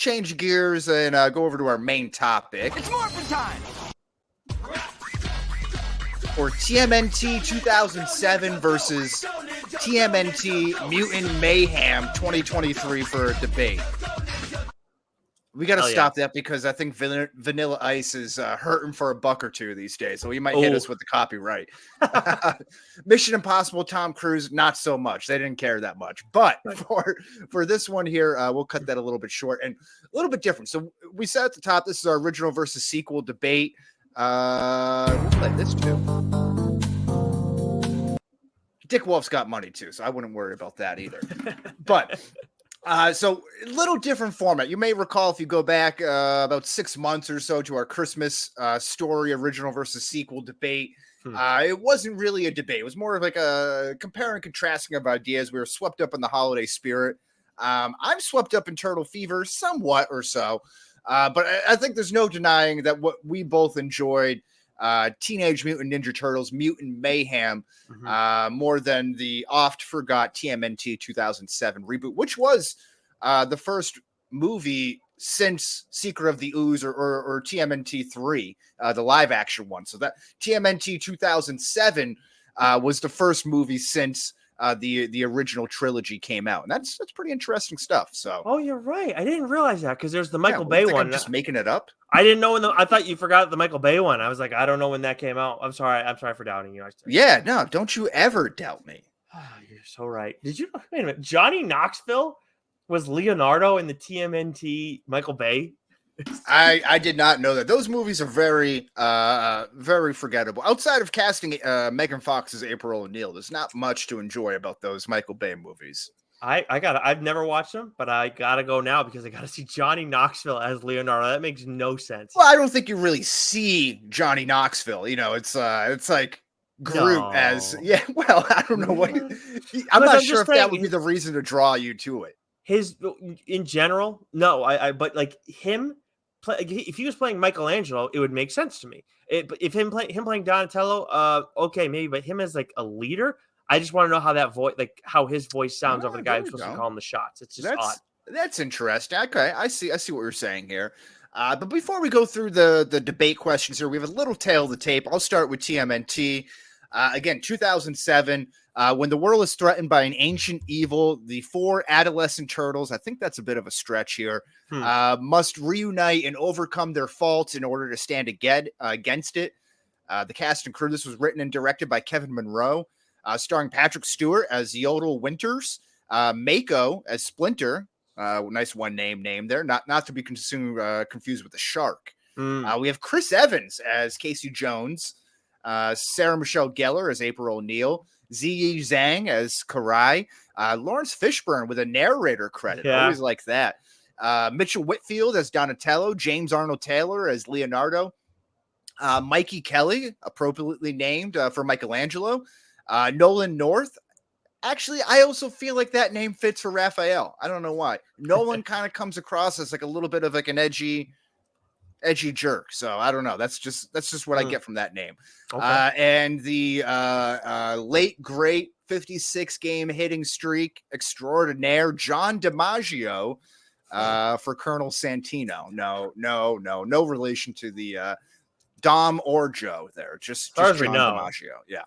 change gears and go over to our main topic. It's Morphin' time! For TMNT 2007 versus TMNT Mutant Mayhem 2023 for a debate. We got to stop that because I think Vanilla Ice is hurting for $1 or $2 these days, so he might hit us with the copyright. Mission Impossible, Tom Cruise, not so much. They didn't care that much. But for this one here, we'll cut that a little bit short and a little bit different. So we said at the top, this is our original versus sequel debate. We'll play this too. Dick Wolf's got money too, so I wouldn't worry about that either. But so a little different format. You may recall if you go back about 6 months or so to our Christmas story original versus sequel debate. It wasn't really a debate. It was more of like a compare and contrasting of ideas. We were swept up in the holiday spirit. I'm swept up in Turtle Fever somewhat or so. But I think there's no denying that what we both enjoyed, Teenage Mutant Ninja Turtles, Mutant Mayhem, more than the oft-forgot TMNT 2007 reboot, which was the first movie since Secret of the Ooze or TMNT 3, the live-action one. So that TMNT 2007 was the first movie since the original trilogy came out, and that's pretty interesting stuff. So, you're right. I didn't realize that because there's the Michael Bay one. I'm just making it up. I didn't know I thought you forgot the Michael Bay one. I was like, I don't know when that came out. I'm sorry for doubting you. Yeah, no, don't you ever doubt me. You're so right. Did you wait a minute? Johnny Knoxville was Leonardo in the TMNT Michael Bay. I did not know that. Those movies are very forgettable. Outside of casting Megan Fox as April O'Neil, there's not much to enjoy about those Michael Bay movies. I've never watched them, but I gotta go now because I gotta see Johnny Knoxville as Leonardo. That makes no sense. Well, I don't think you really see Johnny Knoxville. You know, it's like Groot as Well, I don't know what. I'm not sure if that would be the reason to draw you to it. In general, no. But like him. If he was playing Michelangelo, it would make sense to me. But if him playing Donatello, okay, maybe. But him as like a leader, I just want to know how that voice, like how his voice sounds over the guy who's supposed to call him the shots. It's just odd. That's interesting. Okay, I see what you're saying here. But before we go through the debate questions here, we have a little tail of the tape. I'll start with TMNT. Again, 2007. When the world is threatened by an ancient evil, the 4 adolescent turtles, I think that's a bit of a stretch here, must reunite and overcome their faults in order to stand against it. The cast and crew, this was written and directed by Kevin Monroe, starring Patrick Stewart as Yodel Winters, Mako as Splinter, nice one-name there, not to be confused with the Shark. We have Chris Evans as Casey Jones, Sarah Michelle Gellar as April O'Neil, Ziyi Zhang as Karai, Lawrence Fishburne with a narrator credit. Yeah. Always like that. Mitchell Whitfield as Donatello, James Arnold Taylor as Leonardo, Mikey Kelly, appropriately named for Michelangelo, Nolan North. Actually, I also feel like that name fits for Raphael. I don't know why. Nolan kind of comes across as like a little bit of like an edgy jerk. So I don't know. That's just what I get from that name. Okay. And the late great 56 game hitting streak extraordinaire John DiMaggio for Colonel Santino. No relation to the Dom or Joe there. Just John DiMaggio. Yeah.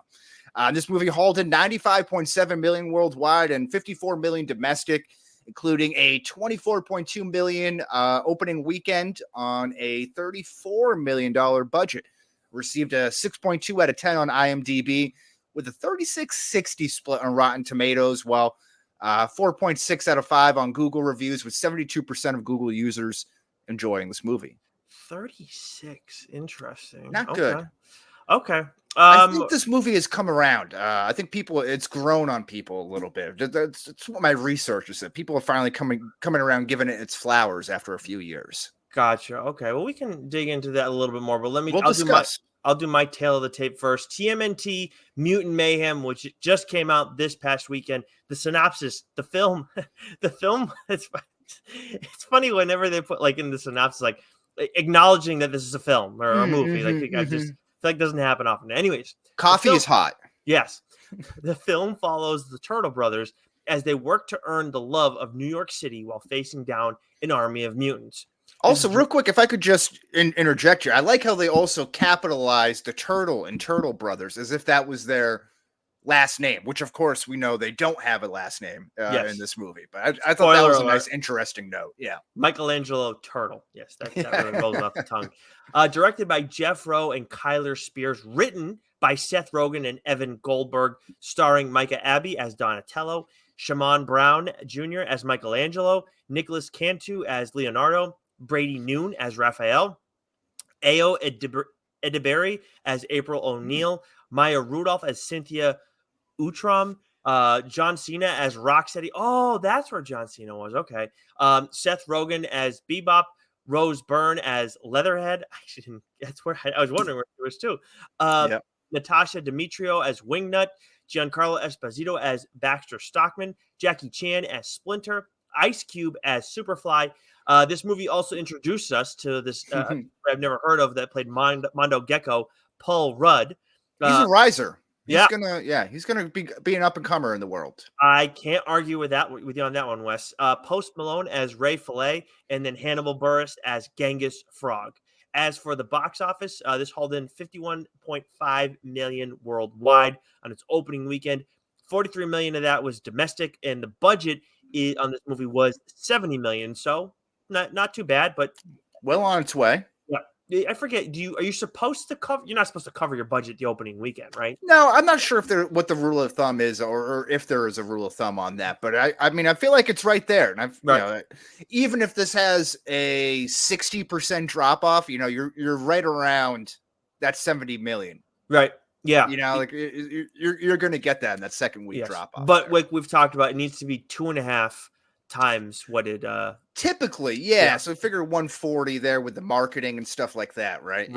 This movie hauled in 95.7 million worldwide and 54 million domestic, including a 24.2 million opening weekend on a $34 million budget. Received a 6.2 out of 10 on IMDb with a 36-60 split on Rotten Tomatoes, while 4.6 out of 5 on Google reviews, with 72% of Google users enjoying this movie. 36. Interesting. Not good. Okay. I think this movie has come around. I think it's grown on people a little bit. That's what my researchers said. People are finally coming around, giving it its flowers after a few years. Gotcha. Okay. Well, we can dig into that a little bit more, but we'll discuss. I'll do my tail of the tape first. TMNT Mutant Mayhem, which just came out this past weekend. The synopsis, the film. It's funny whenever they put like in the synopsis, like acknowledging that this is a film or a movie. Like I just feel like doesn't happen often. Anyways, coffee is hot. Yes. The film follows the Turtle Brothers as they work to earn the love of New York City while facing down an army of mutants. Also, real quick, if I could just interject here, I like how they also capitalized the Turtle and Turtle Brothers as if that was their last name, which of course we know they don't have a last name in this movie. But I thought that was a nice, interesting note. Yeah. Michelangelo Turtle. Yes, that really rolls off the tongue. Directed by Jeff Rowe and Kyler Spears. Written by Seth Rogen and Evan Goldberg. Starring Micah Abbey as Donatello. Shamon Brown Jr. as Michelangelo. Nicholas Cantu as Leonardo. Brady Noon as Raphael. Ayo Edebiri as April O'Neil. Maya Rudolph as Cynthia Utrom, John Cena as Rocksteady. Oh, that's where John Cena was. Okay. Seth Rogen as Bebop, Rose Byrne as Leatherhead. Actually, that's where I was wondering where it was too. Natasha Demetrio as Wingnut, Giancarlo Esposito as Baxter Stockman, Jackie Chan as Splinter, Ice Cube as Superfly. This movie also introduced us to this I've never heard of that played Mondo Gecko, Paul Rudd. He's a riser. He's gonna be an up and comer in the world. I can't argue with you on that one, Wes. Post Malone as Ray Fillet, and then Hannibal Buress as Genghis Frog. As for the box office, this hauled in $51.5 million worldwide on its opening weekend. $43 million of that was domestic, and the budget on this movie was $70 million. So not too bad, but well on its way. I forget. Are you supposed to cover? You're not supposed to cover your budget the opening weekend, right? No, I'm not sure what the rule of thumb is, or if there is a rule of thumb on that. But I mean, I feel like it's right there. And you know, even if this has a 60% drop off, you know, you're right around that 70 million. Right. Yeah. You know, like you're going to get that in that second week drop off. But like we've talked about, it needs to be 2.5 times what it typically, so figure 140 there with the marketing and stuff like that, right?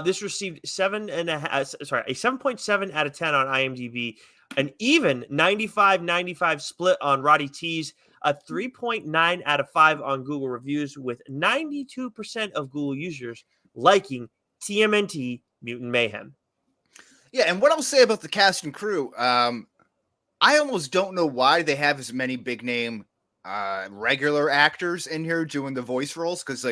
This received a 7.7 out of 10 on IMDb, an even 95-95 split on Roddy T's, a 3.9 out of 5 on Google reviews, with 92% of Google users liking TMNT Mutant Mayhem. Yeah, and what I'll say about the cast and crew, I almost don't know why they have as many big name regular actors in here doing the voice roles, because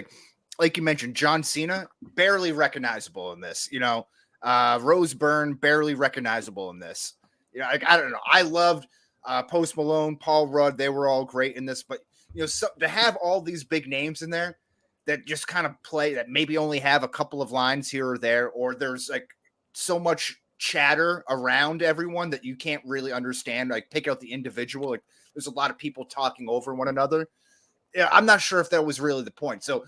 like you mentioned, John Cena, barely recognizable in this. You know, Rose Byrne, barely recognizable in this. You know, I don't know. I loved Post Malone, Paul Rudd. They were all great in this, but you know, to have all these big names in there that just kind of play, that maybe only have a couple of lines here or there, or there's like so much chatter around everyone that you can't really understand, like pick out the individual. Like there's a lot of people talking over one another. Yeah, I'm not sure if that was really the point. So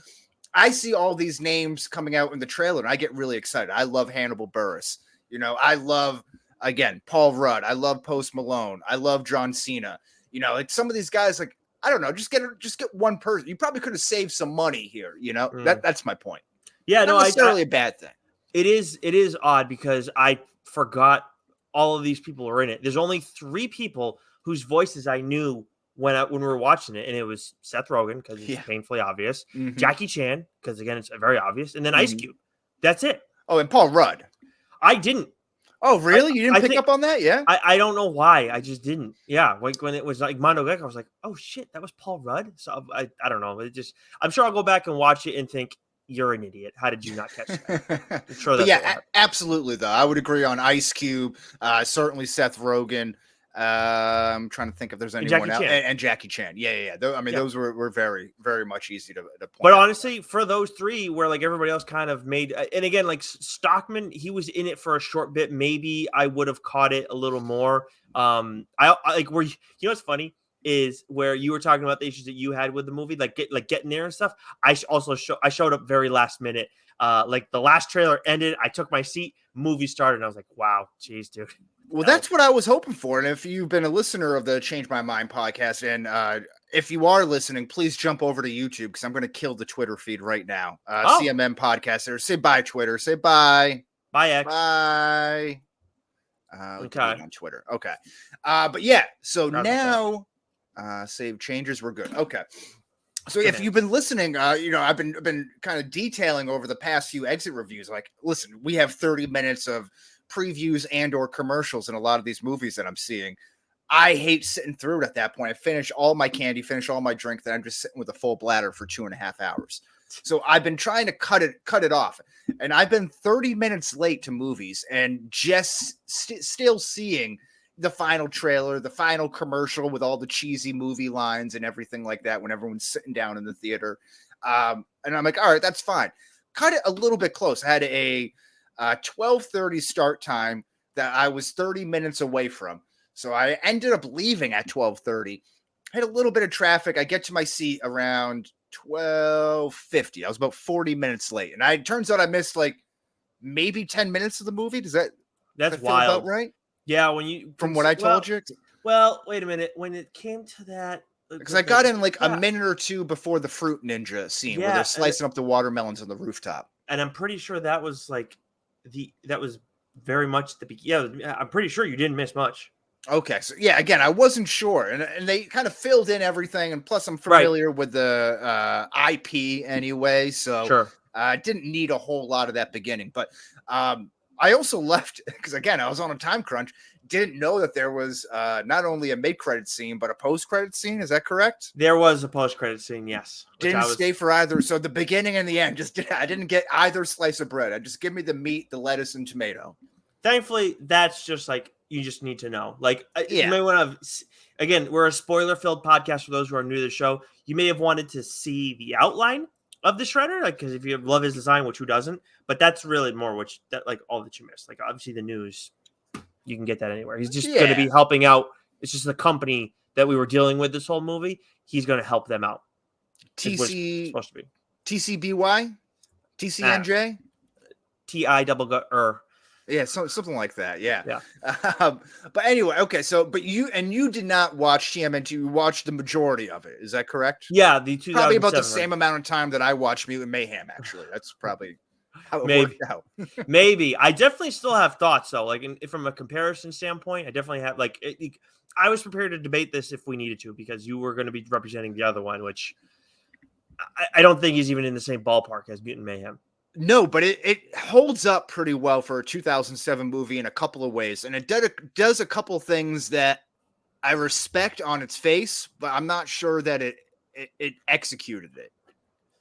I see all these names coming out in the trailer and I get really excited. I love Hannibal Buress. You know, I love, again, Paul Rudd. I love Post Malone. I love John Cena. You know, like some of these guys, like, I don't know, just get one person. You probably could have saved some money here. You know, that's my point. Yeah, not necessarily a bad thing. It is odd because I forgot all of these people are in it. There's only 3 people whose voices I knew when we were watching it, and it was Seth Rogen because it's painfully obvious, Jackie Chan because again it's very obvious, and then Ice Cube. That's it. Oh, and Paul Rudd. I didn't. Oh, really? You didn't pick up on that? Yeah. I don't know why. I just didn't. Yeah, like when it was like Mondo Gecko, I was like, oh shit, that was Paul Rudd. So I don't know. It just, I'm sure I'll go back and watch it and think, you're an idiot. How did you not catch that? I'm sure that's absolutely though. I would agree on Ice Cube. Certainly Seth Rogen. I'm trying to think if there's anyone else. And Jackie Chan. Yeah. I mean, those were very, very much easy to point But out. honestly, for those 3, where like everybody else kind of made, and again, like Stockman, he was in it for a short bit. Maybe I would have caught it a little more. I like where you know what's funny is where you were talking about the issues that you had with the movie, like getting there and stuff. I showed up very last minute. Like the last trailer ended, I took my seat, movie started, and I was like, wow, geez, dude. Well, that's what I was hoping for. And if you've been a listener of the Change My Mind podcast, and if you are listening, please jump over to YouTube because I'm going to kill the Twitter feed right now. CMM podcast there. Say bye, Twitter. Say bye. Bye, X. Bye. Okay. On Twitter. Okay. But yeah, so now save changes. We're good. Okay. So if you've been listening, you know, I've been kind of detailing over the past few exit reviews. Like, listen, we have 30 minutes of previews and or commercials in a lot of these movies that I'm seeing. I hate sitting through it at that point. I finish all my candy, finish all my drink, then I'm just sitting with a full bladder for 2.5 hours. So I've been trying to cut it off, and I've been 30 minutes late to movies, and just still seeing the final trailer, the final commercial with all the cheesy movie lines and everything like that when everyone's sitting down in the theater. And I'm like, all right, that's fine. Cut it a little bit close. I had a 12:30 start time that I was 30 minutes away from. So I ended up leaving at 12:30. Had a little bit of traffic. I get to my seat around 12:50. I was about 40 minutes late. And it turns out I missed like maybe 10 minutes of the movie. That's That's feel wild. about right? Yeah, From what I told you? Well, wait a minute. When it came to that, Because I got in like a minute or two before the fruit ninja scene where they're slicing up the watermelons on the rooftop. And I'm pretty sure that was like that was very much the beginning. Yeah, I'm pretty sure you didn't miss much. Okay, so yeah, again, I wasn't sure, and they kind of filled in everything, and plus I'm familiar with the IP anyway, so Sure. I didn't need a whole lot of that beginning. But I also left because again, I was on a time crunch. Didn't know that there was not only a mid-credit scene but a post-credit scene. Is that correct? There was a post-credit scene, yes. Didn't stay for either. So the beginning and the end, I didn't get either slice of bread. I just give me the meat, the lettuce, and tomato. Thankfully, that's just like you just need to know. Like you may want to. Again, we're a spoiler-filled podcast for those who are new to the show. You may have wanted to see the outline of the Shredder, like because if you love his design, which who doesn't? But that's really more like all that you missed. Like obviously the news. You can get that anywhere. He's just going to be helping out. It's just the company that we were dealing with this whole movie. He's going to help them out. Supposed to be TCBY, TCNJ, TI. Yeah, something like that. Yeah. Yeah. But anyway, okay. So, you did not watch TMNT. You watched the majority of it. Is that correct? Yeah, probably about the same amount of time that I watched Mutant Mayhem. Actually, that's probably. How it worked out. Maybe I definitely still have thoughts though. Like from a comparison standpoint, I definitely have I was prepared to debate this if we needed to because you were going to be representing the other one, which I don't think is even in the same ballpark as Mutant Mayhem. No, but it holds up pretty well for a 2007 movie in a couple of ways, and it does a couple things that I respect on its face, but I'm not sure that it executed it.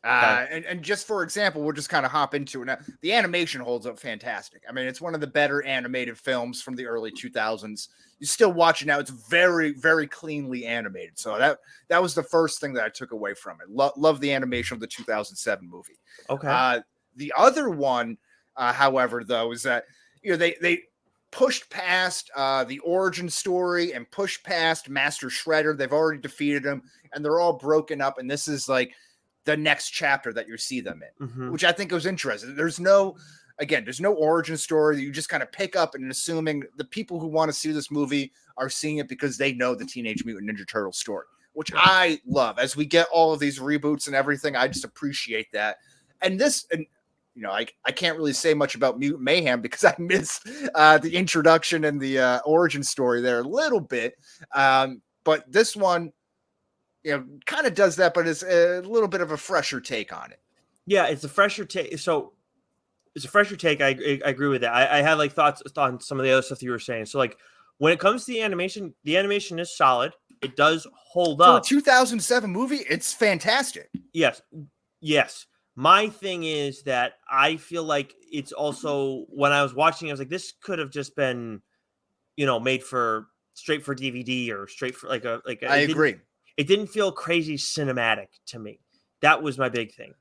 And just for example, we'll just kind of hop into it now. The animation holds up fantastic. I mean, it's one of the better animated films from the early 2000s. You still watch it now; it's very, very cleanly animated. So that was the first thing that I took away from it. Love the animation of the 2007 movie. Okay. The other one, however, though, is that they pushed past the origin story and pushed past Master Shredder. They've already defeated him, and they're all broken up. And this is like the next chapter that you see them in, which I think was interesting. There's no origin story that you just kind of pick up and assuming the people who want to see this movie are seeing it because they know the Teenage Mutant Ninja Turtle story, which I love. As we get all of these reboots and everything, I just appreciate that. And I can't really say much about Mutant Mayhem because I missed the introduction and the origin story there a little bit. But this one, kind of does that, but it's a little bit of a fresher take on it. Yeah, it's a fresher take. So it's a fresher take. I agree with that. I had like thoughts on some of the other stuff you were saying. So like when it comes to the animation is solid. It does hold up. For a 2007 movie, it's fantastic. Yes. My thing is that I feel like it's also when I was watching, I was like, this could have just been, made straight for DVD or straight for like. I agree. It didn't feel crazy cinematic to me. That was my big thing.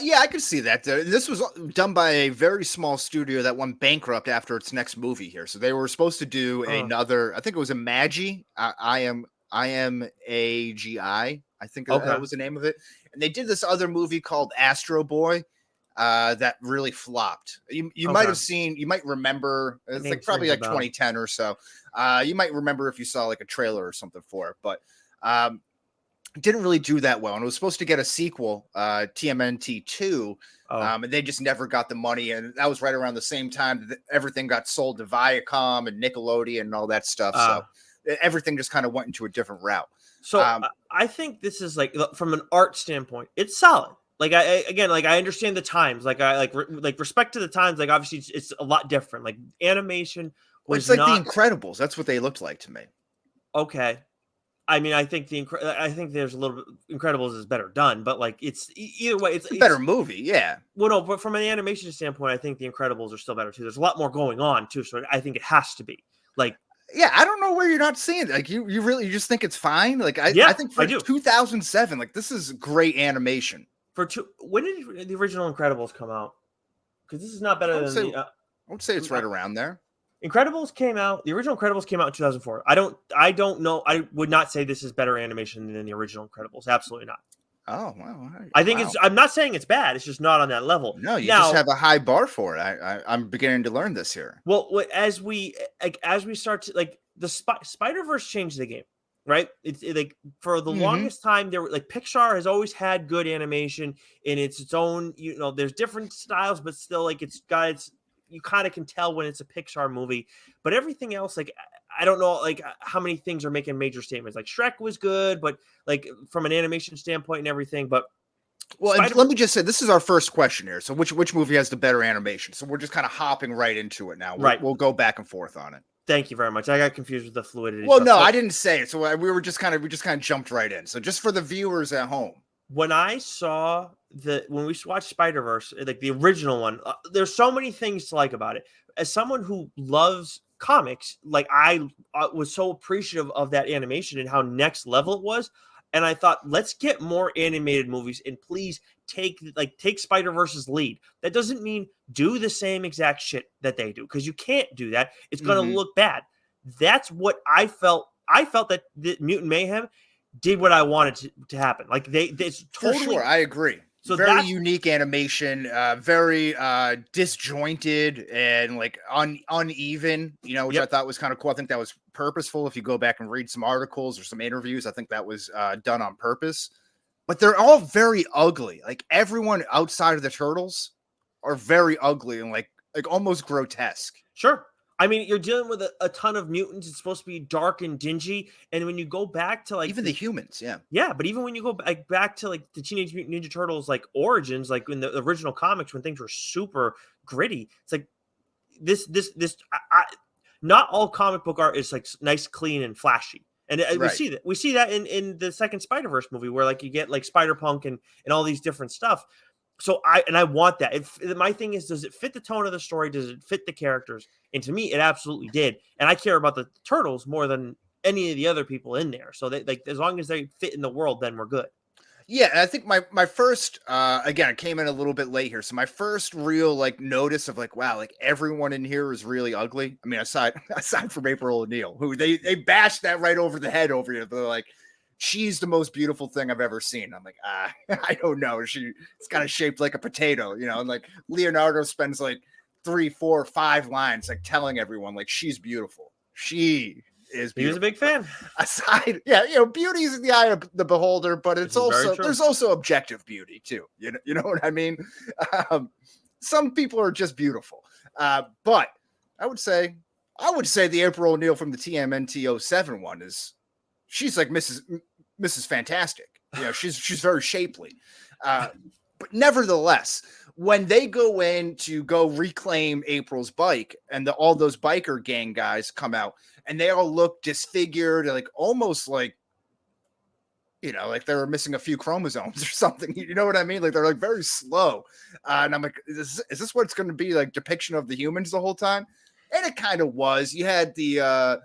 Yeah, I could see that. This was done by a very small studio that went bankrupt after its next movie here. So they were supposed to do another. I think it was a Magi. I am AGI. I think that was the name of it. And they did this other movie called Astro Boy that really flopped. You might have seen. You might remember. It's like probably like 2010 or so. You might remember if you saw like a trailer or something for it, but. Didn't really do that well, and it was supposed to get a sequel, TMNT 2, and they just never got the money, and that was right around the same time that everything got sold to Viacom and Nickelodeon and all that stuff, so everything just kind of went into a different route. So I think this is like from an art standpoint, it's solid. Like I understand the times, like I like respect to the times. Like obviously it's a lot different. Like animation was it's like the Incredibles. That's what they looked like to me. Okay. I mean, I think I think there's a little bit Incredibles is better done, but like either way, It's a better movie, yeah. well, no, but from an animation standpoint, I think the Incredibles are still better too. There's a lot more going on too, so I think it has to be like, Yeah, I don't know where you're not seeing it. Like you really you just think it's fine. Like I yeah, think I for do. 2007, like this is great animation. When did the original Incredibles come out? Because this is not I better would than say the I would say it's right around there. Incredibles came out. The original Incredibles came out in 2004. I don't know. I would not say this is better animation than the original Incredibles. Absolutely not. Oh wow, I think wow. I'm not saying it's bad. It's just not on that level. No, you just Now, have a high bar for it. I'm beginning to learn this here. well, as we start to like the Spider-Verse changed the game, right? Like for the Mm-hmm. longest time, there were like Pixar has always had good animation in its own. There's different styles, but still like it's got its. You kind of can tell when it's a Pixar movie, but everything else, like I don't know, like how many things are making major statements. Like Shrek was good, but like from an animation standpoint and everything, but Well, and let me just say this is our first question here. So which movie has the better animation? So we're just kind of hopping right into it now. Right. We'll go back and forth on it. Thank you very much. I got confused with the fluidity. Well, stuff. no, So I didn't say it. So we just kind of jumped right in. So just for the viewers at home. when I saw when we watched Spider-Verse, like the original one, there's so many things to like about it. As someone who loves comics, like I was so appreciative of that animation and how next level it was. And I thought, let's get more animated movies and please take Spider-Verse's lead. That doesn't mean do the same exact shit that they do, because you can't do that. It's going to look bad. That's what I felt. I felt that the Mutant Mayhem did what I wanted to happen. Like it's totally. For sure, I agree. So very unique animation, very disjointed and like uneven, which I thought was kind of cool. I think that was purposeful. If you go back and read some articles or some interviews, I think that was done on purpose. But they're all very ugly. Like everyone outside of the turtles are very ugly and like almost grotesque. Sure. I mean, you're dealing with a ton of mutants. It's supposed to be dark and dingy. And when you go back to like even the humans, yeah. Yeah, but even when you go back to like the Teenage Mutant Ninja Turtles like origins, like in the original comics when things were super gritty, it's like this not all comic book art is like nice, clean, and flashy. And we see that in the second Spider-Verse movie where like you get like Spider-Punk and all these different stuff. So I want that. My thing is, does it fit the tone of the story? Does it fit the characters? And to me, it absolutely did. And I care about the turtles more than any of the other people in there. So they like as long as they fit in the world, then we're good. Yeah, and I think my first again, it came in a little bit late here. So my first real like notice of like, wow, like everyone in here is really ugly. I mean, aside from April O'Neil, who they bashed that right over the head over here. They're like, she's the most beautiful thing I've ever seen. I'm like, I don't know. It's kind of shaped like a potato, and like Leonardo spends like 3, 4, 5 lines like telling everyone like she's beautiful. She is beautiful. He was a big fan. Aside, beauty is in the eye of the beholder, but it's also there's also objective beauty too. You know what I mean? Some people are just beautiful. But I would say the April O'Neil from the TMNT 07 one she's like Mrs. Fantastic. She's very shapely. But nevertheless, when they go in to go reclaim April's bike and all those biker gang guys come out and they all look disfigured, like almost like, like they were missing a few chromosomes or something. You know what I mean? Like they're like very slow. And I'm like, is this what it's going to be like depiction of the humans the whole time? And it kind of was. You had the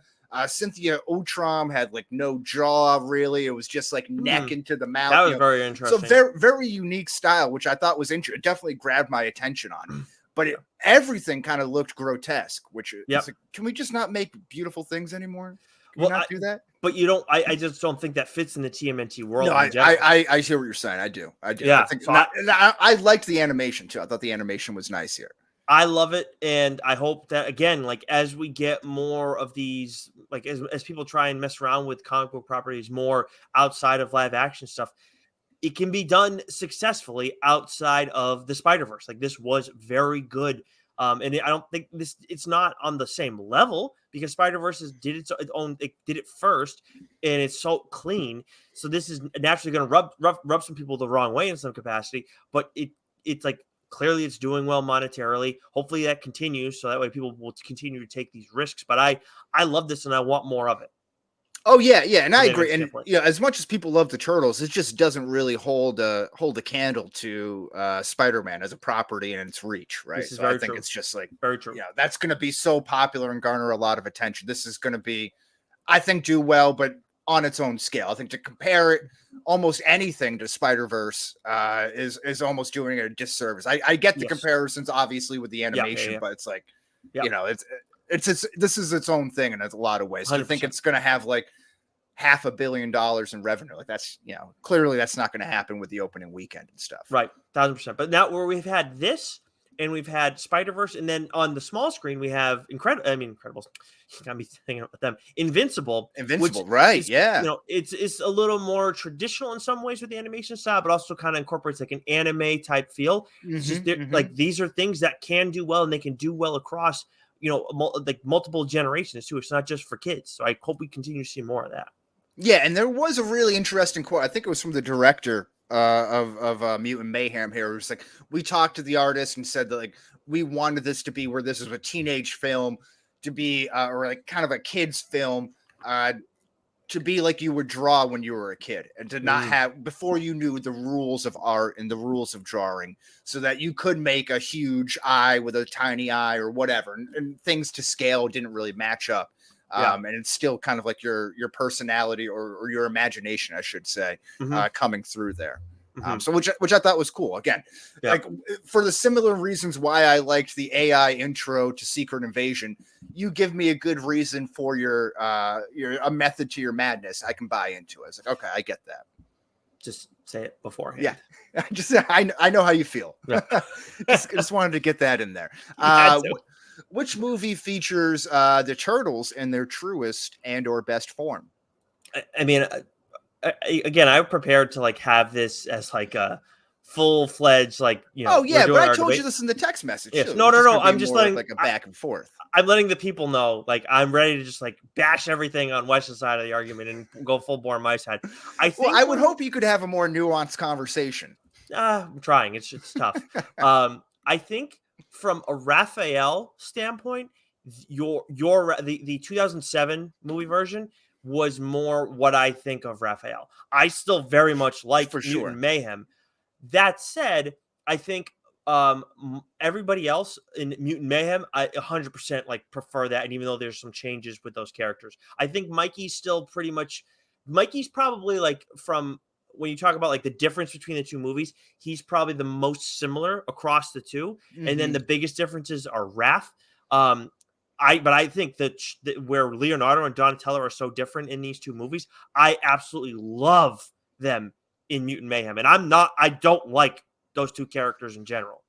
Cynthia Outram had like no jaw really. It was just like neck into the mouth. That was very interesting. So very, very unique style, which I thought was interesting. It definitely grabbed my attention on. But everything kind of looked grotesque, which is like, can we just not make beautiful things anymore? Can we not do that? But you don't. I just don't think that fits in the TMNT world. No, I hear what you're saying. I do. Yeah. I liked the animation too. I thought the animation was nice here. I love it, and I hope that again, like as we get more of these, like as people try and mess around with comic book properties more outside of live action stuff, it can be done successfully outside of the Spider-Verse. Like this was very good, and I don't think it's not on the same level because Spider-Verse did its own. It did it first, and it's so clean. So this is naturally going to rub some people the wrong way in some capacity, but it's like. Clearly, it's doing well monetarily. Hopefully, that continues so that way people will continue to take these risks. But I love this and I want more of it. Oh yeah, yeah, and from I an agree. animation And standpoint. as much as people love the Turtles, it just doesn't really hold a candle to Spider-Man as a property and its reach, right? This is So I very think true. it's just like, Very true. that's going to be so popular and garner a lot of attention. This is going to be, I think, do well, but on its own scale. I think to compare it almost anything to Spider-Verse is almost doing it a disservice. I get the Yes. comparisons, obviously, with the Yeah. Yeah. animation, Yeah. but it's like, Yeah. it's this is its own thing in a lot of ways. To think 100%. it's going to have like $500 million in revenue, like that's clearly that's not going to happen with the opening weekend and stuff. Right. 1000%. But now where we've had this and we've had Spider-Verse, and then on the small screen we have Incredibles. You got me thinking about them. Invincible, which Right? is, Yeah. it's a little more traditional in some ways with the animation style, but also kind of incorporates like an anime type feel. It's just like these are things that can do well, and they can do well across like multiple generations too. It's not just for kids. So I hope we continue to see more of that. Yeah, and there was a really interesting quote. I think it was from the director of Mutant Mayhem here. It was like, we talked to the artist and said that like we wanted this to be where this is a teenage film to be, or like kind of a kid's film, to be like you would draw when you were a kid, and to not have before you knew the rules of art and the rules of drawing, so that you could make a huge eye with a tiny eye or whatever, and things to scale didn't really match up. And it's still kind of like your personality or your imagination, I should say, coming through there. So which I thought was cool. Again, like for the similar reasons why I liked the AI intro to Secret Invasion, you give me a good reason for your a method to your madness. I can buy into it. It's like, okay, I get that. Just say it beforehand. Yeah, I know how you feel. just wanted to get that in there. Which movie features the Turtles in their truest and or best form? I mean, again, I'm prepared to like have this as like a full-fledged like Oh yeah, but I told debate. you this in the text message. Yes. Too. No. I'm just letting like a back and forth. I'm letting the people know, like I'm ready to just like bash everything on Wes's side of the argument and go full bore on my side. I think. Well, I would hope you could have a more nuanced conversation. I'm trying. It's tough. I think from a Raphael standpoint, the 2007 movie version was more what I think of Raphael. I still very much like Mutant Mayhem. That said, I think everybody else in Mutant Mayhem, I 100% like prefer that. And even though there's some changes with those characters, I think Mikey's probably like, from when you talk about like the difference between the two movies, he's probably the most similar across the two. And then the biggest differences are Raph. But I think that where Leonardo and Donatello are so different in these two movies, I absolutely love them in Mutant Mayhem. And I don't like those two characters in general.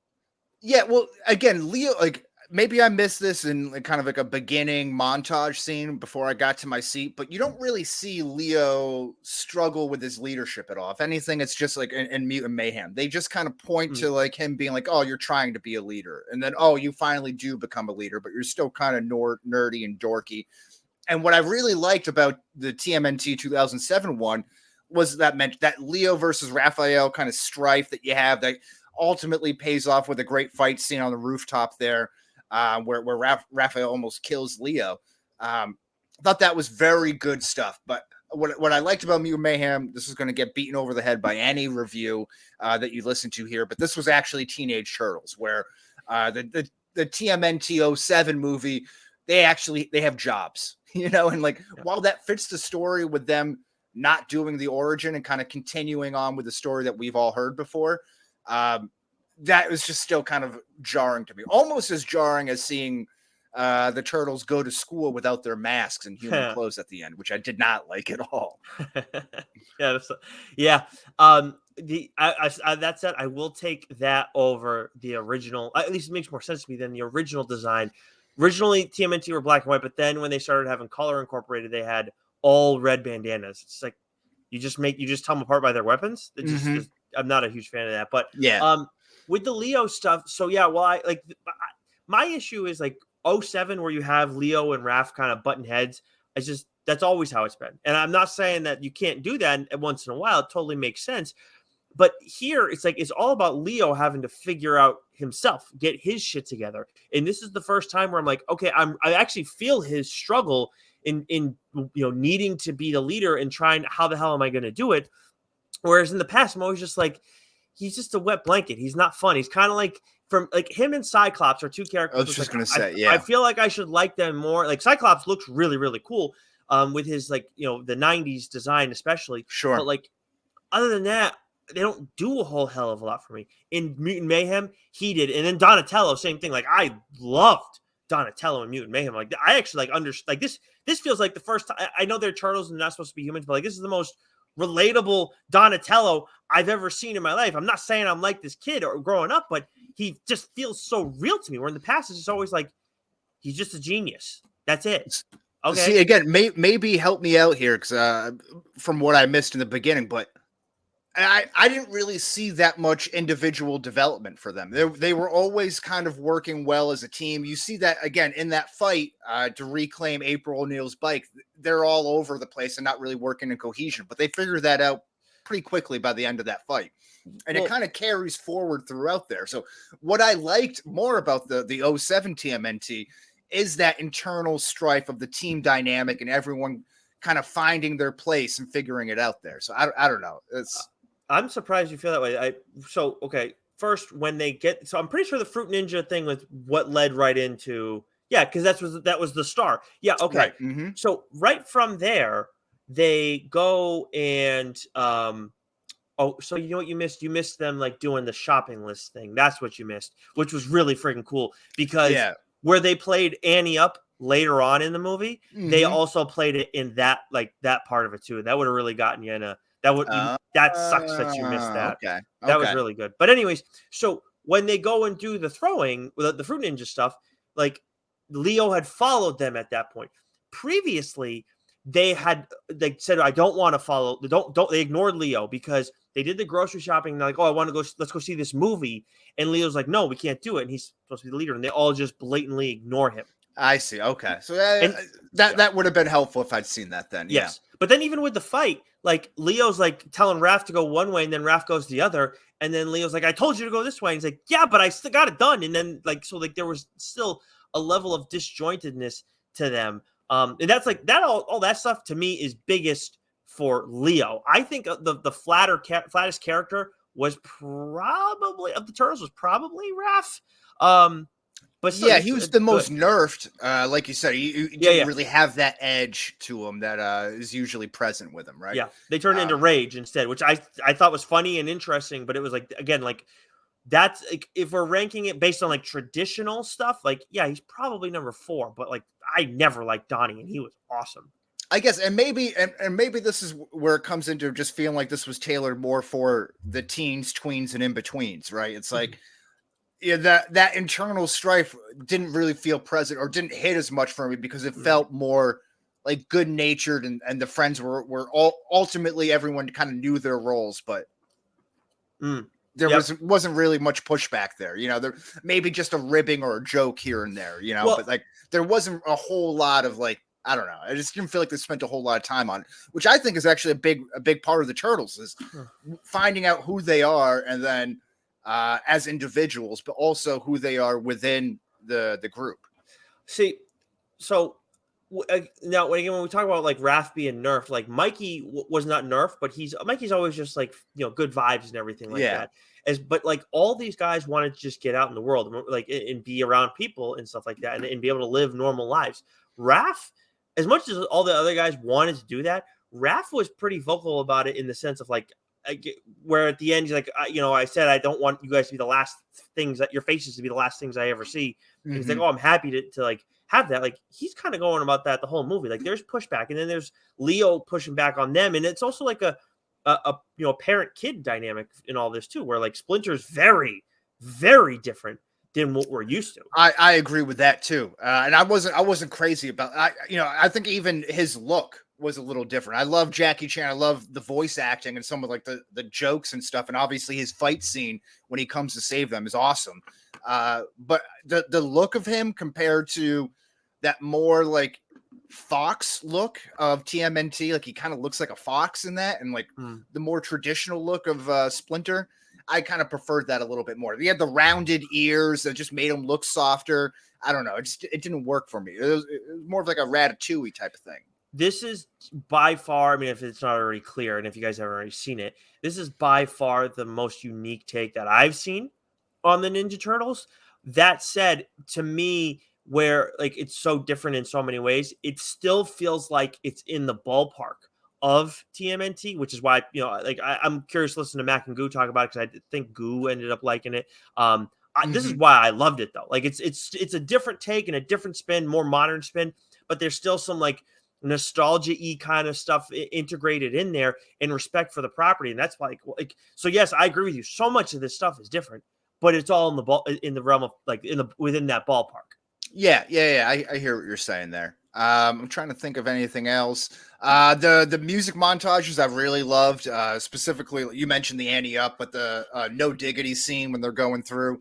Yeah, well, again, Leo, like maybe I missed this in like kind of like a beginning montage scene before I got to my seat, but you don't really see Leo struggle with his leadership at all. If anything, it's just like in Mutant Mayhem. They just kind of point to like him being like, oh, you're trying to be a leader. And then, oh, you finally do become a leader, but you're still kind of nerdy and dorky. And what I really liked about the TMNT 2007 one was that meant that Leo versus Raphael kind of strife that you have that ultimately pays off with a great fight scene on the rooftop there, where Raphael almost kills Leo. Thought that was very good stuff. But what I liked about Mutant Mayhem, this is going to get beaten over the head by any review that you listen to here, but this was actually Teenage Turtles, where the TMNT 07 movie, they have jobs, and like while that fits the story with them not doing the origin and kind of continuing on with the story that we've all heard before, that was just still kind of jarring to me, almost as jarring as seeing the Turtles go to school without their masks and human clothes at the end, which I did not like at all. Yeah. That said, I will take that over the original. At least it makes more sense to me than the original design. Originally, TMNT were black and white, but then when they started having color incorporated, they had all red bandanas. It's like you just tell them apart by their weapons. I'm not a huge fan of that, but with the Leo stuff. So yeah, well, my issue is like 07 where you have Leo and Raph kind of button heads. That's always how it's been. And I'm not saying that you can't do that once in a while. It totally makes sense. But here it's like, it's all about Leo having to figure out himself, get his shit together. And this is the first time where I'm like, okay, I actually feel his struggle in needing to be the leader and trying, how the hell am I going to do it? Whereas in the past, I'm always just like, he's just a wet blanket. He's not fun. He's kind of like, from like, him and Cyclops are two characters. I was just like, gonna say, I feel like I should like them more. Like Cyclops looks really, really cool, with his like, the 90s design especially. Sure. But like, other than that, they don't do a whole hell of a lot for me. In Mutant Mayhem, he did, and then Donatello, same thing. Like, I loved Donatello in Mutant Mayhem. Like, I actually like understand. Like, this feels like the first time. I know they're turtles and they're not supposed to be humans, but like, this is the most relatable Donatello I've ever seen in my life. I'm not saying I'm like this kid or growing up, but he just feels so real to me. Where in the past, it's just always like, he's just a genius. That's it. Okay. See, again, maybe help me out here, because from what I missed in the beginning, but I didn't really see that much individual development for them. They were always kind of working well as a team. You see that again in that fight to reclaim April O'Neil's bike. They're all over the place and not really working in cohesion, but they figured that out pretty quickly by the end of that fight. And it kind of carries forward throughout there. So what I liked more about the 07 TMNT is that internal strife of the team dynamic and everyone kind of finding their place and figuring it out there. So I don't know. I'm surprised you feel that way. Okay. First, when they get, so I'm pretty sure the Fruit Ninja thing was what led right into, because that was the star. Yeah. Okay. Right. Mm-hmm. So right from there, they go and so you know what you missed? You missed them like doing the shopping list thing. That's what you missed, which was really freaking cool, because where they played Annie up later on in the movie, they also played it in that part of it too. That would have really gotten you in a. That sucks that you missed that. Okay. That was really good. But anyways, so when they go and do the throwing, the Fruit Ninja stuff, like Leo had followed them at that point. Previously, they said, I don't want to follow. They ignored Leo because they did the grocery shopping. And they're like, oh, I want to go. Let's go see this movie. And Leo's like, no, we can't do it. And he's supposed to be the leader. And they all just blatantly ignore him. I see. Okay. So that would have been helpful if I'd seen that then. Yes. Yeah. But then even with the fight, like Leo's like telling Raph to go one way and then Raph goes the other. And then Leo's like, I told you to go this way. And he's like, yeah, but I still got it done. And then there was still a level of disjointedness to them. And that's like that, all that stuff to me is biggest for Leo. I think the flattest character was probably of the Turtles was probably Raph. But still, he was the most nerfed. Like you said, he didn't really have that edge to him that is usually present with him, right? Yeah, they turned into Rage instead, which I thought was funny and interesting. But it was like, again, like that's like, if we're ranking it based on like traditional stuff, like he's probably number 4. But like I never liked Donnie, and he was awesome. I guess, and maybe this is where it comes into just feeling like this was tailored more for the teens, tweens, and in betweens, right? It's like. Yeah, that internal strife didn't really feel present or didn't hit as much for me because it felt more like good natured and the friends were all ultimately everyone kind of knew their roles, but there wasn't really much pushback there. There maybe just a ribbing or a joke here and there, but like there wasn't a whole lot of like, I don't know. I just didn't feel like they spent a whole lot of time on it, which I think is actually a big part of the Turtles is finding out who they are and then as individuals, but also who they are within the group. See, so now when we talk about like Raph being nerfed, like Mikey was not nerfed, but Mikey's always just like good vibes and everything like that. But like all these guys wanted to just get out in the world, like and be around people and stuff like that, and be able to live normal lives. Raph, as much as all the other guys wanted to do that, Raph was pretty vocal about it in the sense of like. Where at the end he's like, I said I don't want you guys to be the last things that your faces to be the last things I ever see. And he's like, oh, I'm happy to like have that. Like he's kind of going about that the whole movie. Like there's pushback, and then there's Leo pushing back on them, and it's also like a parent kid dynamic in all this too, where like Splinter's very, very different than what we're used to. I agree with that too, and I wasn't crazy about. I think even his look was a little different. I love Jackie Chan. I love the voice acting and some of like the jokes and stuff. And obviously his fight scene when he comes to save them is awesome. But the look of him compared to that more like fox look of TMNT, like he kind of looks like a fox in that. And like the more traditional look of Splinter, I kind of preferred that a little bit more. He had the rounded ears that just made him look softer. I don't know. It didn't work for me. It was more of like a Ratatouille type of thing. This is by far, I mean, if it's not already clear, and if you guys haven't already seen it, this is by far the most unique take that I've seen on the Ninja Turtles. That said, to me, where like it's so different in so many ways, it still feels like it's in the ballpark of TMNT, which is why, like I'm curious to listen to Mac and Goo talk about it, because I think Goo ended up liking it. This is why I loved it though. Like it's a different take and a different spin, more modern spin, but there's still some like nostalgia-y kind of stuff integrated in there in respect for the property. And that's like, so yes, I agree with you. So much of this stuff is different, but it's all in the realm of like within that ballpark. Yeah. I hear what you're saying there. I'm trying to think of anything else. The music montages I really loved. Specifically, you mentioned the Annie Up, but the No Diggity scene when they're going through,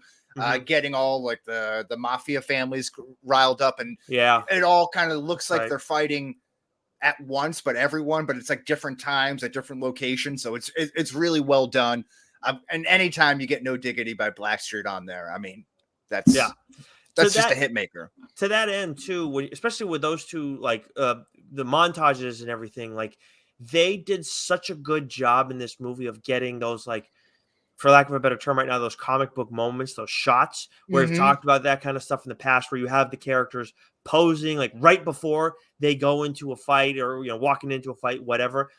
getting all like the mafia families riled up, and it all kind of looks like they're fighting at once, but it's like different times at different locations. So it's really well done. And anytime you get No Diggity by Blackstreet on there, I mean, that's just a hit maker. To that end too, especially with those two, like the montages and everything, like they did such a good job in this movie of getting those, like, for lack of a better term right now, those comic book moments, those shots where we've talked about that kind of stuff in the past, where you have the characters posing like right before they go into a fight, or walking into a fight, whatever.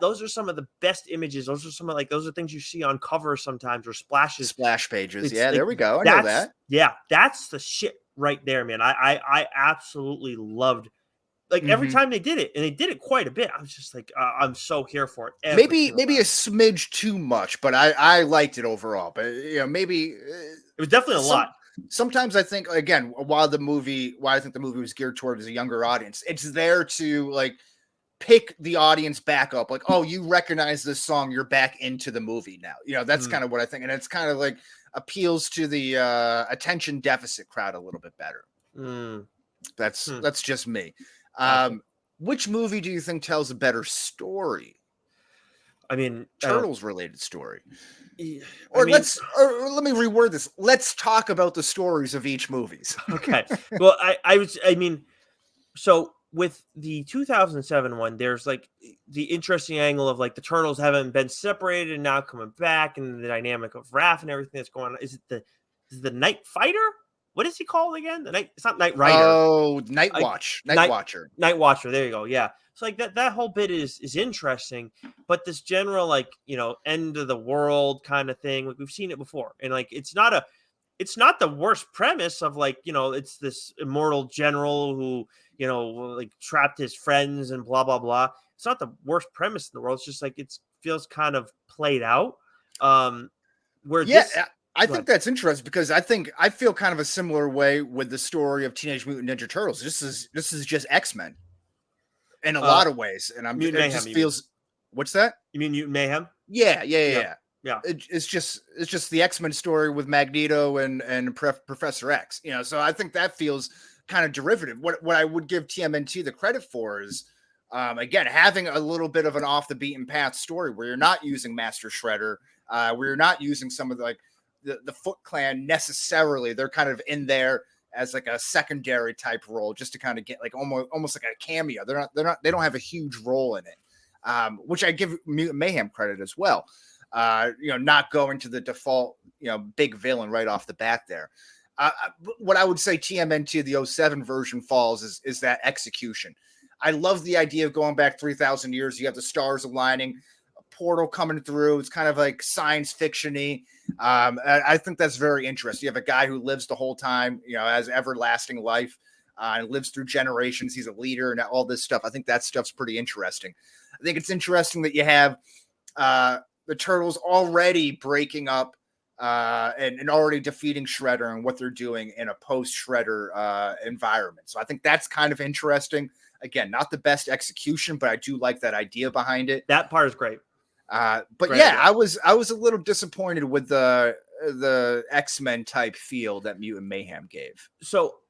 Those are some of the best images. Those are things you see on covers sometimes, or splash pages. Yeah, there we go. I know that. Yeah, that's the shit right there, man. I absolutely loved, like, every time they did it, and they did it quite a bit. I was just like, I'm so here for it. Maybe a smidge too much, but I liked it overall. But maybe it was definitely a lot. Sometimes I think, again, why I think the movie was geared towards a younger audience, it's there to like pick the audience back up. Like, oh, you recognize this song, you're back into the movie now. That's kind of what I think, and it's kind of like appeals to the attention deficit crowd a little bit better. That's just me. Which movie do you think tells a better story? I mean, Turtles related story. Or let me reword this. Let's talk about the stories of each movies. Okay. Well, I mean, so with the 2007 one, there's like the interesting angle of like the Turtles haven't been separated and now coming back, and the dynamic of Raph and everything that's going on. Is it the Night Fighter? What is he called again? It's not Night Rider. Oh, Night Watch. Night Watcher. Night Watcher. There you go. Yeah. So like that whole bit is interesting, but this general, like, end of the world kind of thing, like we've seen it before. And like, it's not the worst premise of like, it's this immortal general who, like trapped his friends and blah, blah, blah. It's not the worst premise in the world. It's just like, it feels kind of played out. I think that's interesting, because I feel kind of a similar way with the story of Teenage Mutant Ninja Turtles. This is just X-Men in a lot of ways, and what's that? You mean Mutant Mayhem? Yeah. It's just the X-Men story with Magneto and Professor X. So I think that feels kind of derivative. What I would give TMNT the credit for is, again, having a little bit of an off the beaten path story where you're not using Master Shredder, where you're not using some of the Foot Clan necessarily. They're kind of in there as like a secondary type role, just to kind of get like almost like a cameo. They don't have a huge role in it, which I give Mutant Mayhem credit as well. Not going to the default, big villain right off the bat there. What I would say TMNT, the 07 version, falls is that execution. I love the idea of going back 3,000 years. You have the stars aligning, a portal coming through. It's kind of like science fiction-y. I think that's very interesting. You have a guy who lives the whole time, has everlasting life, and lives through generations. He's a leader and all this stuff. I think that stuff's pretty interesting. I think it's interesting that you have the Turtles already breaking up and already defeating Shredder and what they're doing in a post-Shredder environment. So I think that's kind of interesting. Again, not the best execution, but I do like that idea behind it. That part is great. But great idea. I was a little disappointed with the X-Men type feel that Mutant Mayhem gave. So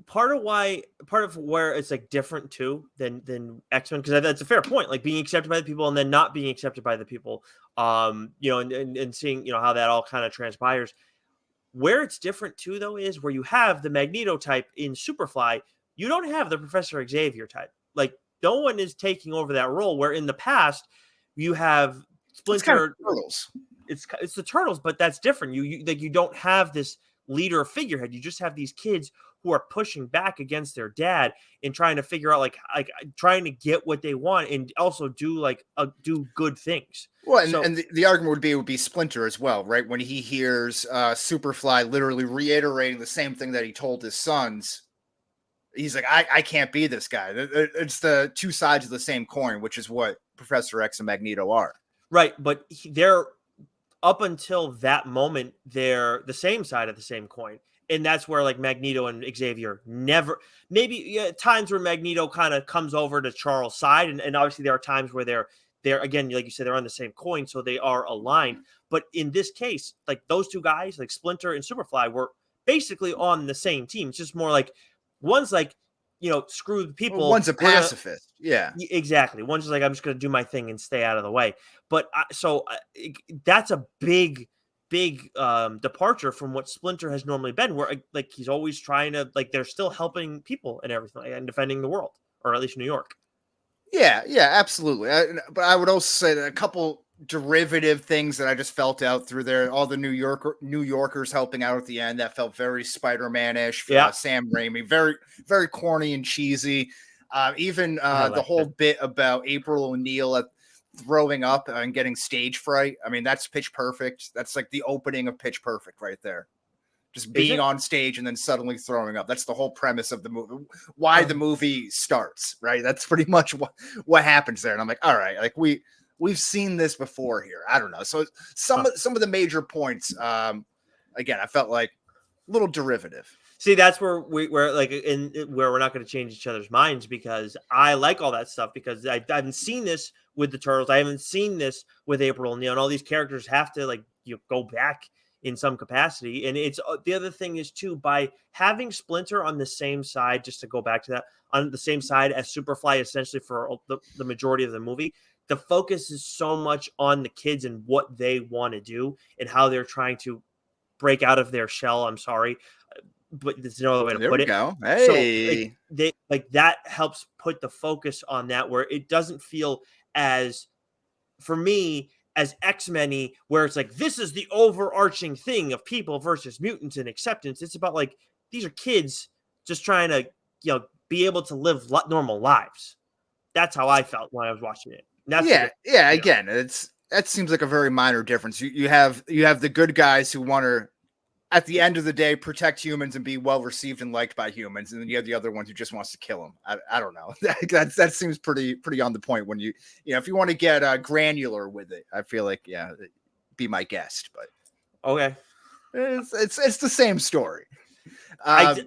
part of where it's like different too than X-Men, because that's a fair point, like being accepted by the people and then not being accepted by the people, and seeing, how that all kind of transpires. Where it's different too, though, is where you have the Magneto type in Superfly, you don't have the Professor Xavier type. Like, no one is taking over that role, where in the past you have Splinter. It's kind of Turtles. It's the Turtles, but that's different. You don't have this leader or figurehead. You just have these kids who are pushing back against their dad and trying to figure out like trying to get what they want and also do do good things. Well, and the argument would be Splinter as well, right? When he hears Superfly literally reiterating the same thing that he told his sons, he's like, I can't be this guy. It's the two sides of the same coin, which is what Professor X and Magneto are. Right, but they're up until that moment, they're the same side of the same coin. And that's where like Magneto and Xavier never, maybe times where Magneto kind of comes over to Charles' side. And obviously there are times where they're again, like you said, they're on the same coin. So they are aligned. But in this case, like those two guys, like Splinter and Superfly, were basically on the same team. It's just more like one's like, screw the people. Well, one's a pacifist. Yeah, exactly. One's just like, I'm just going to do my thing and stay out of the way. But that's a big departure from what Splinter has normally been, where like he's always trying to, like, they're still helping people and everything and defending the world, or at least New York. Yeah, absolutely. But I would also say that a couple derivative things that I just felt out through there, all the New Yorkers helping out at the end, that felt very Spider-Man-ish. Yeah. Sam Raimi, very, very corny and cheesy. Even the whole bit about April O'Neil throwing up and getting stage fright. I mean, that's Pitch Perfect. That's like the opening of Pitch Perfect right there. Just being on stage and then suddenly throwing up. That's the whole premise of the movie. Why the movie starts, right? That's pretty much what happens there. And I'm like, all right, like we've seen this before here. I don't know. So some of the major points, again, I felt like a little derivative. See, that's where we're like where we're not going to change each other's minds, because I like all that stuff, because I haven't seen this with the Turtles. I haven't seen this with April O'Neil, and all these characters have to like go back in some capacity. And it's the other thing is too, by having Splinter on the same side, just to go back to that, on the same side as Superfly, essentially for the majority of the movie, the focus is so much on the kids and what they want to do and how they're trying to break out of their shell. I'm sorry, but there's no other way to put it. Go. Hey. So that helps put the focus on that, where it doesn't feel as, for me, as X-Men-y, where it's like, this is the overarching thing of people versus mutants and acceptance. It's about like, these are kids just trying to, be able to live normal lives. That's how I felt when I was watching it. Again, that seems like a very minor difference. You have the good guys who want to, at the end of the day, protect humans and be well received and liked by humans, and then you have the other ones who just wants to kill them. I don't know. That seems pretty on the point. When if you want to get granular with it, I feel like be my guest. But okay, it's the same story. I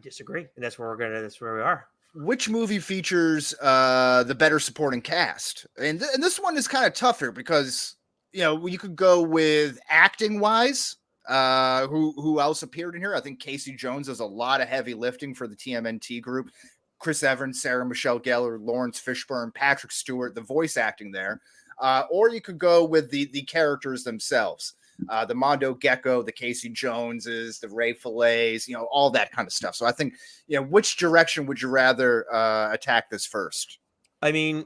disagree, and that's where we are. Which movie features the better supporting cast? And this one is kind of tougher because you could go with acting wise. Who else appeared in here? I think Casey Jones does a lot of heavy lifting for the TMNT group. Chris Evans, Sarah Michelle Gellar, Lawrence Fishburne, Patrick Stewart, the voice acting there. Or you could go with the characters themselves. The Mondo Gecko, the Casey Joneses, the Ray Fillets, all that kind of stuff. So I think, which direction would you rather attack this first? I mean,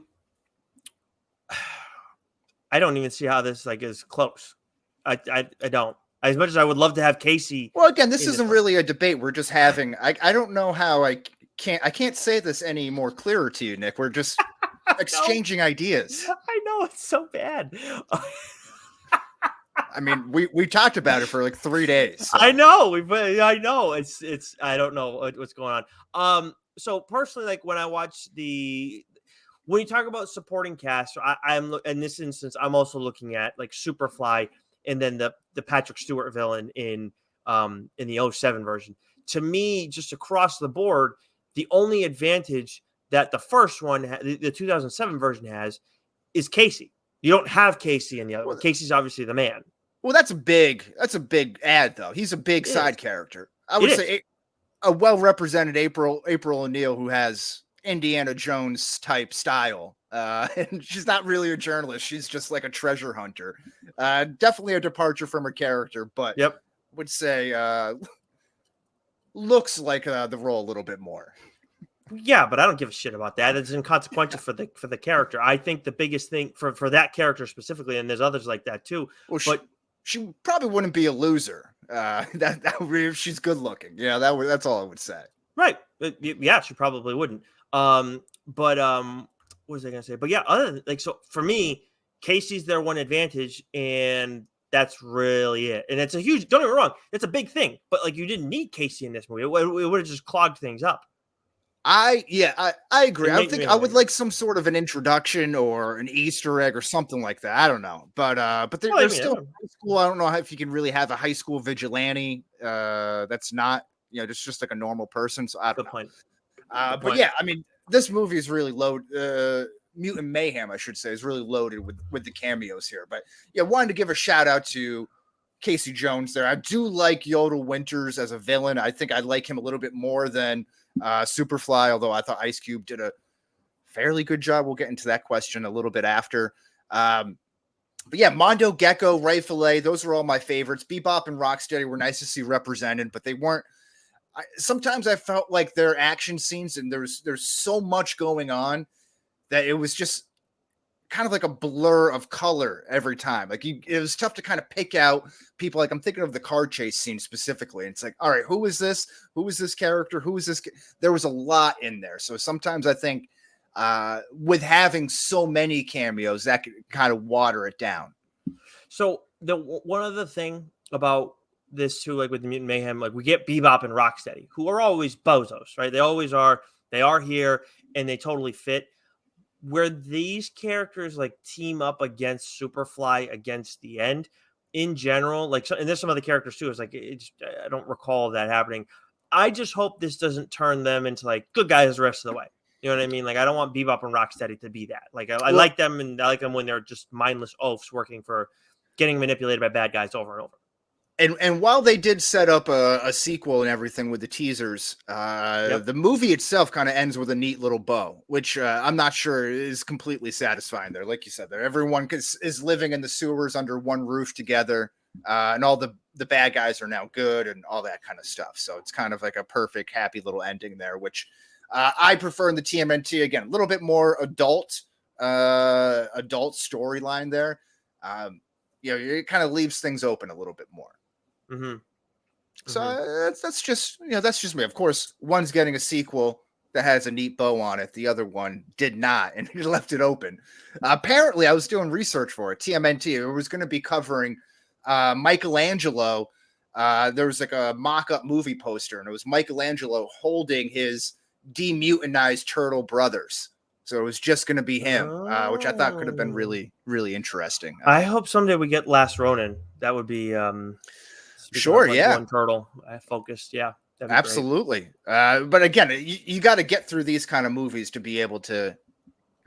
I don't even see how this is close. I don't. As much as I would love to have Casey. Well, again, this isn't really a debate. We're just having. I don't know how I can't say this any more clearer to you, Nick. We're just exchanging ideas. I know, it's so bad. I mean, we talked about it for like 3 days. So. I know. I know. It's. I don't know what's going on. So personally, like when I watch when you talk about supporting cast, I'm in this instance, I'm also looking at like Superfly. And then the Patrick Stewart villain in the 07 version. To me, just across the board, the only advantage that the first one, the 2007 version has, is Casey. You don't have Casey in the other one. Casey's obviously the man. Well, that's a big ad though. He's a big side character. I would say a well-represented April O'Neil who has Indiana Jones type style. And she's not really a journalist. She's just like a treasure hunter. Definitely a departure from her character, but Yep. would say looks like the role a little bit more. Yeah, but I don't give a shit about that. It's inconsequential for the character. I think the biggest thing for that character specifically, and there's others like that too. Well, but she probably wouldn't be a loser. If she's good looking. Yeah, that's all I would say. Right. Yeah, she probably wouldn't. But what was I gonna say? But yeah, other than, like, so for me, Casey's their one advantage, and that's really it. And it's a huge. Don't get me wrong, it's a big thing. But like, you didn't need Casey in this movie. It would have just clogged things up. I agree. I think I would like some sort of an introduction or an Easter egg or something like that. I don't know, but there's still high school. I don't know if you can really have a high school vigilante. That's not just like a normal person. So I don't know. But yeah, I mean, this movie is really loaded. Mutant Mayhem, I should say, is really loaded with the cameos here. But yeah, wanted to give a shout out to Casey Jones there. I do like Yodel Winters as a villain. I think I like him a little bit more than Superfly, although I thought Ice Cube did a fairly good job. We'll get into that question a little bit after. But yeah, Mondo, Gecko, Ray Fillet, those were all my favorites. Bebop and Rocksteady were nice to see represented, but they weren't. Sometimes I felt like their action scenes, and there's so much going on that it was just kind of like a blur of color every time. Like it was tough to kind of pick out people. Like I'm thinking of the car chase scene specifically. And it's like, all right, who is this? Who is this character? Who is this? There was a lot in there. So sometimes I think with having so many cameos, that could kind of water it down. So the one other thing about this too, like with the Mutant Mayhem, like we get Bebop and Rocksteady, who are always bozos, right? They always are. They are here, and they totally fit. Where these characters like team up against Superfly against the end, in general, like, and there's some other characters too. It's like I don't recall that happening. I just hope this doesn't turn them into like good guys the rest of the way. You know what I mean? Like, I don't want Bebop and Rocksteady to be that. Like, I like them, and I like them when they're just mindless oafs working for getting manipulated by bad guys over and over. And while they did set up a sequel and everything with the teasers, the movie itself kind of ends with a neat little bow, which I'm not sure is completely satisfying there. Like you said, there everyone is living in the sewers under one roof together, and all the bad guys are now good and all that kind of stuff. So it's kind of like a perfect, happy little ending there, which I prefer in the TMNT. Again, a little bit more adult storyline there. It kind of leaves things open a little bit more. Mm-hmm. So that's just me. Of course, one's getting a sequel that has a neat bow on it. The other one did not, and he left it open. Apparently, I was doing research for it. TMNT. It was going to be covering Michelangelo. There was like a mock-up movie poster, and it was Michelangelo holding his demutinized turtle brothers. So it was just going to be him, which I thought could have been really, really interesting. I hope someday we get Last Ronin. That would be sure. Yeah. One turtle focused. Yeah. Absolutely. But again, you got to get through these kind of movies to be able to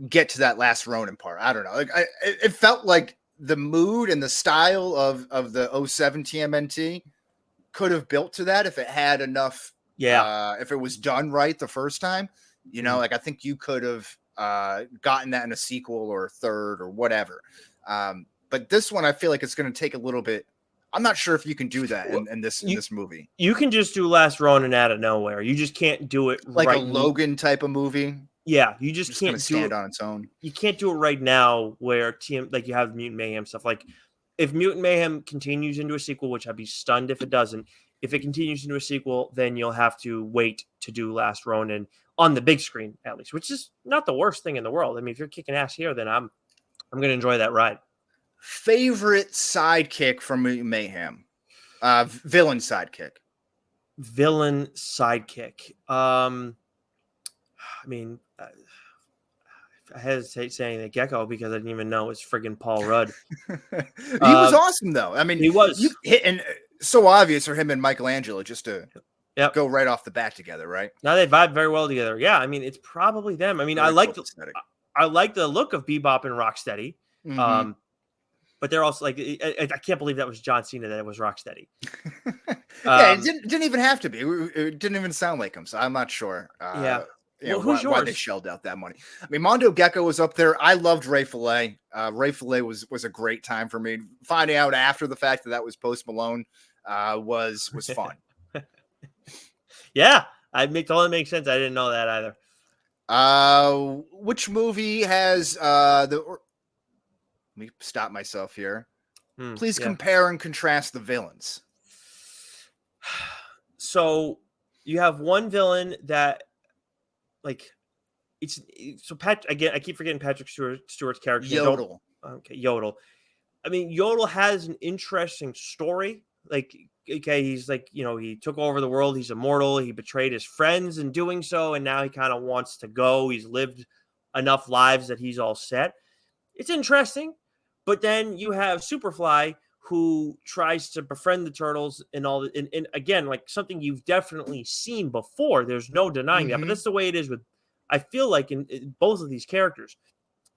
get to that Last Ronin part. I don't know. Like it felt like the mood and the style of the 07 TMNT could have built to that if it had enough. Yeah. If it was done right the first time, like I think you could have gotten that in a sequel or a third or whatever. But this one, I feel like it's going to take a little bit. I'm not sure if you can do that in this movie. You can just do Last Ronin out of nowhere. You just can't do it like a Logan type of movie. Yeah, you just can't stand on its own. You can't do it right now where like you have Mutant Mayhem stuff. Like if Mutant Mayhem continues into a sequel, which I'd be stunned if it doesn't. If it continues into a sequel, then you'll have to wait to do Last Ronin on the big screen at least, which is not the worst thing in the world. I mean, if you're kicking ass here, then I'm going to enjoy that ride. Favorite sidekick from Mayhem? Villain sidekick. I mean, I hesitate saying the Gecko because I didn't even know it's friggin' Paul Rudd. He was awesome, though. I mean, he was. And so obvious for him and Michelangelo just to go right off the bat together, right? Now they vibe very well together. Yeah, I mean, it's probably them. I mean, I like the look of Bebop and Rocksteady. Mm-hmm. but they're also like, I can't believe that was John Cena, that it was Rocksteady. Yeah, it didn't even have to be. It didn't even sound like him, so I'm not sure. Yeah. Well, why they shelled out that money. I mean, Mondo Gecko was up there. I loved Ray Fillet. Ray Fillet was a great time for me. Finding out after the fact that was Post Malone was fun. Yeah, totally makes sense. I didn't know that either. Which movie has let me stop myself here. Please compare and contrast the villains. So you have one villain that, like, again, I keep forgetting Patrick Stewart's character. Yodel. Yodel. I mean, Yodel has an interesting story. Like, okay, he's like, he took over the world. He's immortal. He betrayed his friends in doing so, and now he kind of wants to go. He's lived enough lives that he's all set. It's interesting. But then you have Superfly, who tries to befriend the turtles and all. And again, like, something you've definitely seen before. There's no denying that. But that's the way it is with, I feel like, in both of these characters.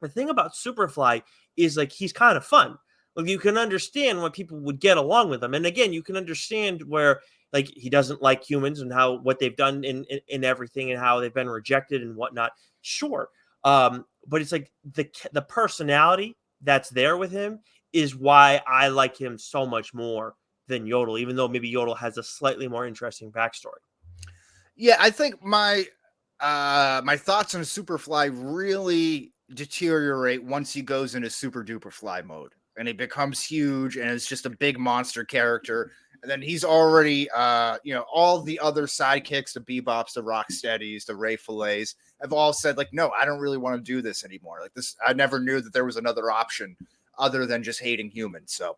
The thing about Superfly is, like, he's kind of fun. Like, you can understand why people would get along with him. And again, you can understand where, like, he doesn't like humans and what they've done in everything and how they've been rejected and whatnot. Sure. But it's like the personality that's there with him is why I like him so much more than Yodel, even though maybe Yodel has a slightly more interesting backstory. Yeah, I think my thoughts on Superfly really deteriorate once he goes into Super Duper Fly mode and he becomes huge and it's just a big monster character. And then he's already, all the other sidekicks, the Bebops, the Rocksteadies, the Ray Fillets have all said, like, no, I don't really want to do this anymore. Like, this, I never knew that there was another option other than just hating humans. So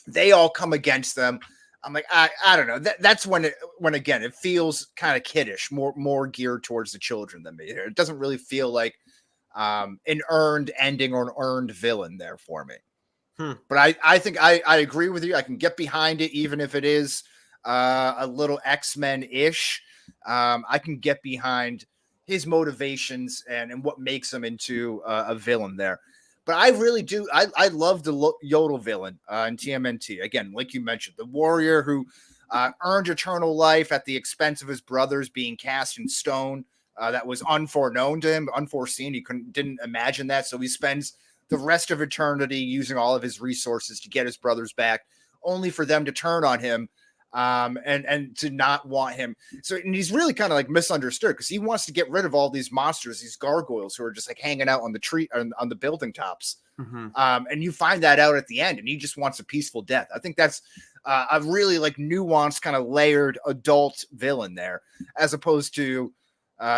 they all come against them. I'm like, I don't know. That's when again, it feels kind of kiddish, more geared towards the children than me. It doesn't really feel like an earned ending or an earned villain there for me. But I think I agree with you. I can get behind it, even if it is a little X-Men-ish. I can get behind his motivations and what makes him into a villain there. But I really do. I love the Yodel villain in TMNT. Again, like you mentioned, the warrior who earned eternal life at the expense of his brothers being cast in stone. That was unforeknown to him, unforeseen. He didn't imagine that. So he spends the rest of eternity using all of his resources to get his brothers back, only for them to turn on him and to not want him. So, and he's really kind of like misunderstood because he wants to get rid of all these monsters, these gargoyles who are just like hanging out on the tree, on the building tops. And you find that out at the end, and he just wants a peaceful death. I think that's a really like nuanced, kind of layered adult villain there, as opposed to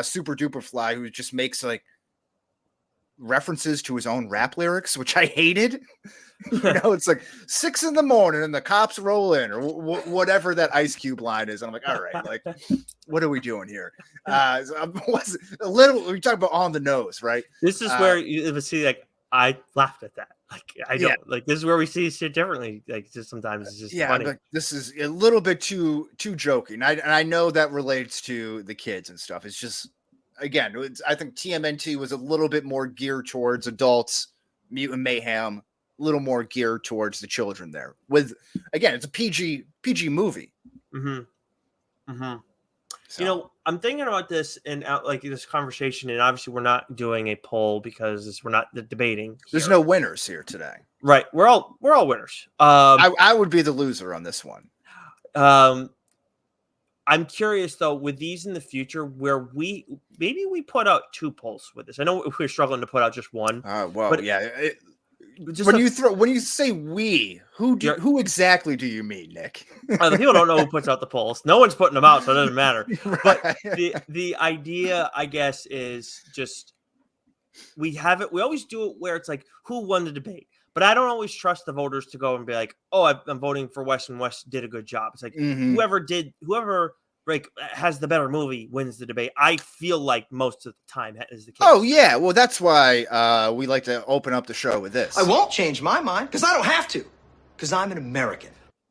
Super Duper Fly, who just makes like references to his own rap lyrics, which I hated. It's like 6 a.m. and the cops roll in, or whatever that Ice Cube line is. And I'm like, all right, like, what are we doing here? So I was a little. We talk about on the nose, right? This is where you see, like, I laughed at that. Like, I don't like. This is where we see shit differently. Like, just sometimes it's just funny. But this is a little bit too joking. And I know that relates to the kids and stuff. It's just, again, I think TMNT was a little bit more geared towards adults. Mutant Mayhem, a little more geared towards the children there. With, again, it's a PG movie. So. I'm thinking about this and like this conversation, and obviously we're not doing a poll because we're not debating. There's no winners here today. Right. We're all winners. I would be the loser on this one. I'm curious though, with these in the future, where we put out 2 polls with this. I know we're struggling to put out just one. But yeah. When you say we, who exactly do you mean, Nick? The people don't know who puts out the polls. No one's putting them out, so it doesn't matter. Right. But the idea, I guess, is just we have it. We always do it where it's like who won the debate. But I don't always trust the voters to go and be like, "Oh, I'm voting for Wes, and Wes did a good job." It's like whoever like has the better movie wins the debate. I feel like most of the time that is the case. Oh yeah, well that's why we like to open up the show with this. I won't change my mind because I don't have to, because I'm an American.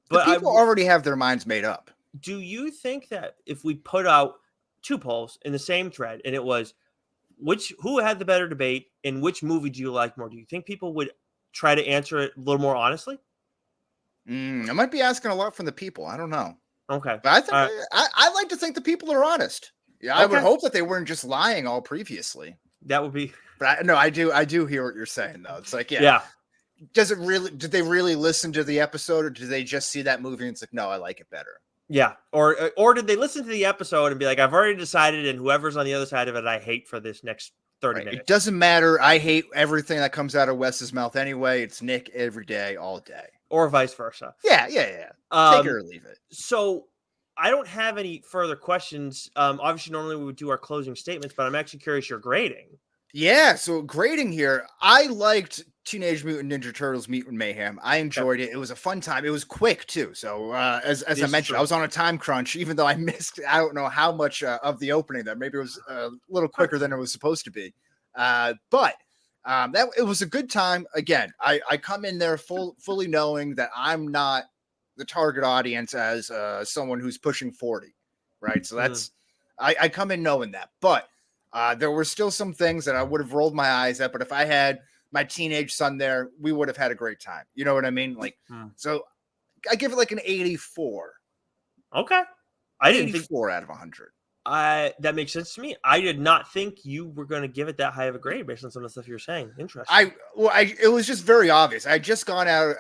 But people already have their minds made up. Do you think that if we put out 2 polls in the same thread and it was who had the better debate and which movie do you like more, do you think people would try to answer it a little more honestly? I might be asking a lot from the people. I don't know. Okay. But I think I like to think the people are honest. Yeah, I would Okay. hope that they weren't just lying all previously. That would be. But I do hear what you're saying though. It's like, Yeah. did they really listen to the episode, or did they just see that movie and it's like, no, I like it better? Yeah. Or did they listen to the episode and be like, I've already decided, and whoever's on the other side of it, I hate for this next 30 minutes. It doesn't matter. I hate everything that comes out of Wes's mouth anyway. It's Nick every day, all day. Or vice versa. Yeah. Take it or leave it. So I don't have any further questions. Obviously, normally we would do our closing statements, but I'm actually curious your grading. Yeah, so grading here, I liked Teenage Mutant Ninja Turtles Mutant Mayhem. I enjoyed it. It was a fun time. It was quick too. So as I mentioned, I was on a time crunch, even though I missed, I don't know how much of the opening there. Maybe it was a little quicker than it was supposed to be. But that it was a good time. Again, I come in there fully knowing that I'm not the target audience as someone who's pushing 40, right? So that's I come in knowing that. But there were still some things that I would have rolled my eyes at, but if I had my teenage son there, we would have had a great time. You know what I mean? Like, so I give it like an 84. Okay. I didn't 84 out of 100. That makes sense to me. I did not think you were going to give it that high of a grade based on some of the stuff you're saying. Interesting. It was just very obvious. I had just gone out,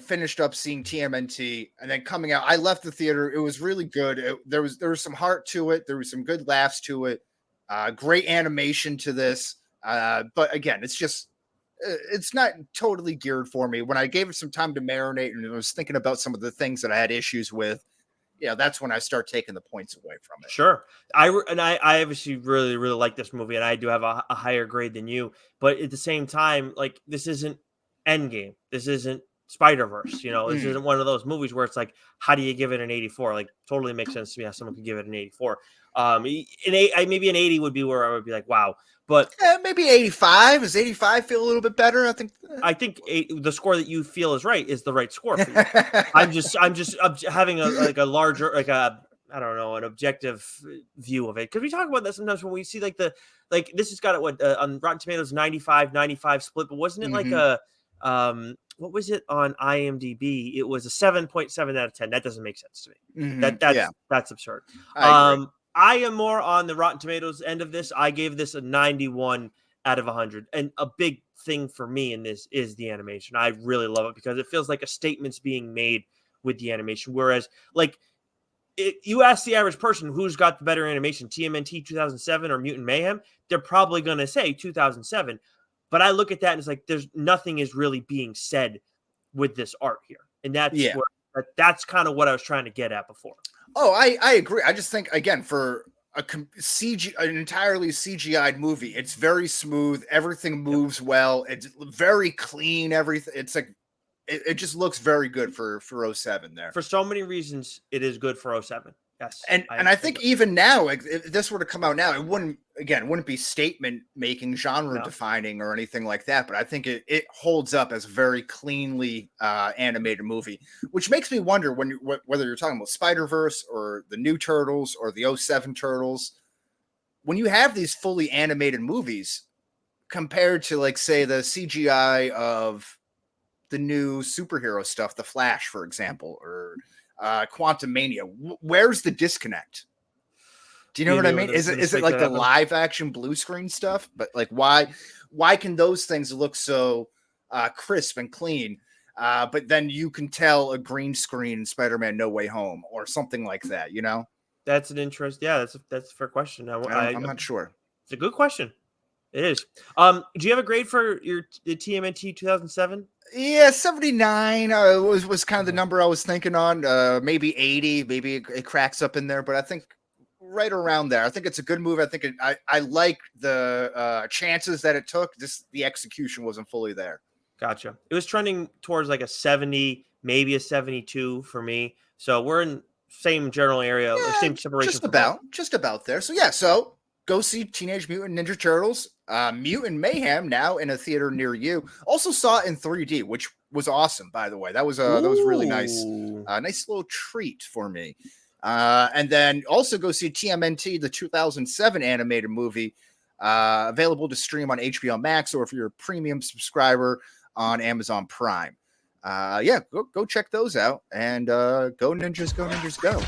finished up seeing TMNT, and then coming out, I left the theater. It was really good. There was some heart to it. There was some good laughs to it. Great animation to this. But again, it's not totally geared for me. When I gave it some time to marinate and I was thinking about some of the things that I had issues with, that's when I start taking the points away from it. Sure. I obviously really, really like this movie, and I do have a higher grade than you. But at the same time, like, this isn't Endgame. This isn't Spider-Verse. This isn't one of those movies where it's like, how do you give it an 84? Like, totally makes sense to me how someone could give it an 84. Maybe an 80 would be where I would be like, wow. But maybe 85. Does 85 feel a little bit better? I think the score that you feel is right is the right score for you. I'm just having a larger, an objective view of it. Because we talk about that sometimes when we see this has got it on Rotten Tomatoes 95 split, but wasn't it like a what was it on IMDb? It was a 7.7 out of 10. That doesn't make sense to me. That's absurd. I am more on the Rotten Tomatoes end of this. I gave this a 91 out of 100. And a big thing for me in this is the animation. I really love it because it feels like a statement's being made with the animation. Whereas, you ask the average person who's got the better animation, TMNT 2007 or Mutant Mayhem, they're probably going to say 2007. But I look at that and it's like there's nothing is really being said with this art here. And that's kind of what I was trying to get at before. Oh, I agree. I just think, again, for an entirely CGI'd movie, it's very smooth. Everything moves well. It's very clean. Everything. It's like it just looks very good for 07 there. For so many reasons, it is good for 07. Yes. And I think even now, like, if this were to come out now, it wouldn't be statement making, genre defining or anything like that. But I think it holds up as a very cleanly animated movie, which makes me wonder whether you're talking about Spider-Verse or the new Turtles or the 07 Turtles, when you have these fully animated movies compared to, like, say, the CGI of the new superhero stuff, The Flash, for example, or Quantum Mania, where's the disconnect? Do you know what I mean? Is it like the live action blue screen stuff? But like, why can those things look so crisp and clean? But then you can tell a green screen Spider-Man No Way Home or something like that, That's an interest. Yeah, that's a fair question. I'm not sure. It's a good question. It is. Do you have a grade for the TMNT 2007? Yeah, 79 was kind of the number I was thinking on. Maybe 80, maybe it cracks up in there, but I think right around there. I think it's a good movie. I think I like the chances that it took. Just the execution wasn't fully there. Gotcha. It was trending towards like a 70, maybe a 72 for me. So we're in same general area, same separation. Just about there. So yeah, so go see Teenage Mutant Ninja Turtles, Mutant Mayhem, now in a theater near you. Also saw it in 3D, which was awesome, by the way. That was really nice. Nice little treat for me. And then also go see TMNT, the 2007 animated movie, available to stream on HBO Max, or if you're a premium subscriber, on Amazon Prime. Yeah, go check those out, and go Ninjas, go.